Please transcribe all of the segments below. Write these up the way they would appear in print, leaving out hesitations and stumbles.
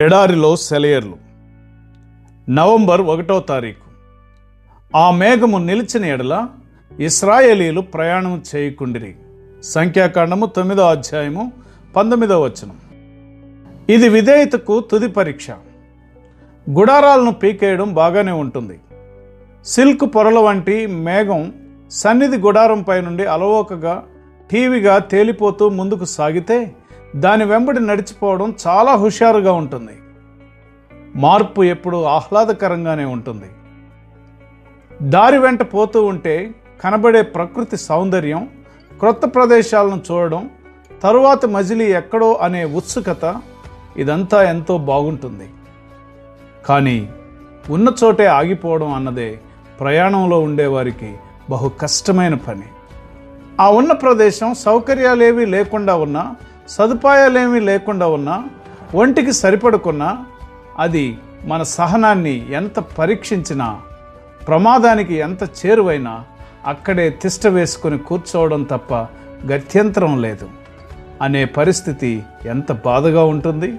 ఎడారిలో సెలయేర్లు. నవంబర్ 1వ తారీఖు. ఆ మేఘము నిలిచిన ఎడల ఇశ్రాయేలీలు ప్రయాణం చేయకుండిరి. సంఖ్యాకాండము 9వ అధ్యాయము 19వ వచనం. ఇది విధేయతకు తుది పరీక్ష. గుడారాలను పీకేయడం బాగానే ఉంటుంది. సిల్క్ పొరల వంటి మేఘం సన్నిధి గుడారంపై నుండి అలవోకగా టీవీగా తేలిపోతూ ముందుకు సాగితే దాని వెంబడి నడిచిపోవడం చాలా హుషారుగా ఉంటుంది. మార్పు ఎప్పుడూ ఆహ్లాదకరంగానే ఉంటుంది. దారి వెంట పోతూ ఉంటే కనబడే ప్రకృతి సౌందర్యం, క్రొత్త ప్రదేశాలను చూడడం, తరువాత మజిలీ ఎక్కడో అనే ఉత్సుకత, ఇదంతా ఎంతో బాగుంటుంది. కానీ ఉన్న చోటే ఆగిపోవడం అన్నదే ప్రయాణంలో ఉండేవారికి బహు కష్టమైన పని. ఆ ఉన్న ప్రదేశం సౌకర్యాలేమీ లేకుండా ఉన్నా, సదుపాయాలేమీ లేకుండా ఉన్నా, ఒంటికి సరిపడకున్నా, అది మన సహనాన్ని ఎంత పరీక్షించినా, ప్రమాదానికి ఎంత చేరువైనా అక్కడే తిష్ట వేసుకొని కూర్చోవడం తప్ప గత్యంతరం లేదు అనే పరిస్థితి ఎంత బాధగా ఉంటుంది.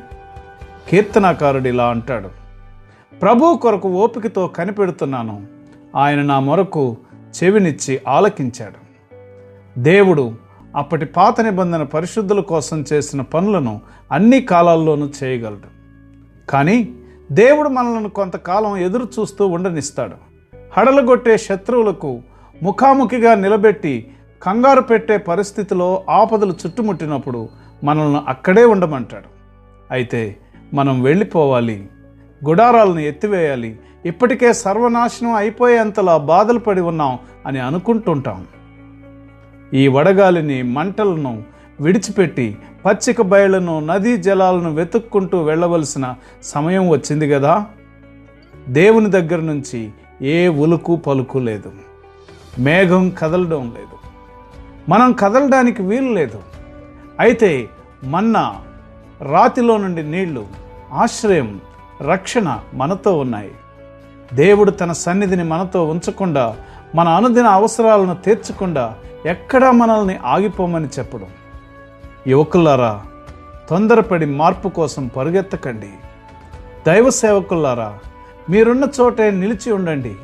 కీర్తనాకారుడు ఇలా అంటాడు: ప్రభువు కొరకు ఓపికతో కనిపెడుతున్నాను, ఆయన నా మొరకు చెవినిచ్చి ఆలకించాడు. దేవుడు అప్పటి పాత నిబంధన పరిశుద్ధుల కోసం చేసిన పనులను అన్ని కాలాల్లోనూ చేయగలడు. కానీ దేవుడు మనలను కొంతకాలం ఎదురు చూస్తూ ఉండనిస్తాడు. హడలగొట్టే శత్రువులకు ముఖాముఖిగా నిలబెట్టి కంగారు పెట్టే పరిస్థితిలో ఆపదలు చుట్టుముట్టినప్పుడు మనల్ని అక్కడే ఉండమంటాడు. అయితే మనం వెళ్ళిపోవాలి, గుడారాలను ఎత్తివేయాలి, ఇప్పటికే సర్వనాశనం అయిపోయేంతలా బాధలు పడి ఉన్నాం అని అనుకుంటుంటాం. ఈ వడగాలిని, మంటలను విడిచిపెట్టి పచ్చిక బయళ్లను, నదీ జలాలను వెతుక్కుంటూ వెళ్ళవలసిన సమయం వచ్చింది కదా. దేవుని దగ్గర నుంచి ఏ ఉలుకు పలుకు లేదు. మేఘం కదలడం లేదు, మనం కదలడానికి వీలు లేదు. అయితే మన్నా, రాతిలో నుండి నీళ్లు, ఆశ్రయం, రక్షణ మనతో ఉన్నాయి. దేవుడు తన సన్నిధిని మనతో ఉంచకుండా, మన అనుదిన అవసరాలను తీర్చకుండా ఎక్కడా మనల్ని ఆగిపోమని చెప్పడం. యువకులారా, తొందరపడి మార్పు కోసం పరుగెత్తకండి. దైవ సేవకులారా, మీరున్న చోటే నిలిచి ఉండండి.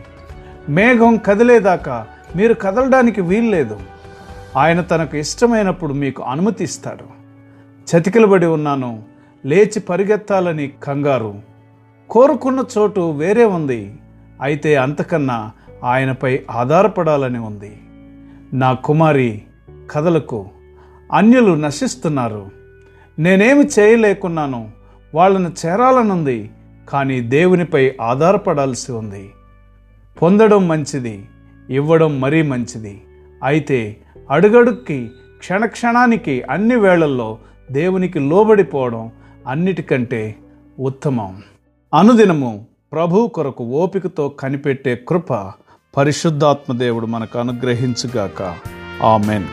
మేఘం కదిలేదాకా మీరు కదలడానికి వీల్లేదు. ఆయన తనకు ఇష్టమైనప్పుడు మీకు అనుమతి ఇస్తాడు. చతికిలబడి ఉన్నాను, లేచి పరిగెత్తాలని కంగారు. కోరుకున్న చోటు వేరే ఉంది, అయితే అంతకన్నా ఆయనపై ఆధారపడాలని ఉంది. నా కుమారి, కదలకు, అన్యులు నశిస్తున్నారు. నేనేమి చేయలేకున్నాను, వాళ్ళను చేరాలనుంది, కానీ దేవునిపై ఆధారపడాల్సి ఉంది. పొందడం మంచిది, ఇవ్వడం మరీ మంచిది. అయితే అడుగడుక్కి, క్షణక్షణానికి, అన్ని వేళల్లో దేవునికి లోబడిపోవడం అన్నిటికంటే ఉత్తమం. అనుదినము ప్రభు కొరకు ఓపికతో కనిపెట్టే కృప పరిశుద్ధాత్మ దేవుడు మనకు అనుగ్రహించుగాక. ఆమెన్.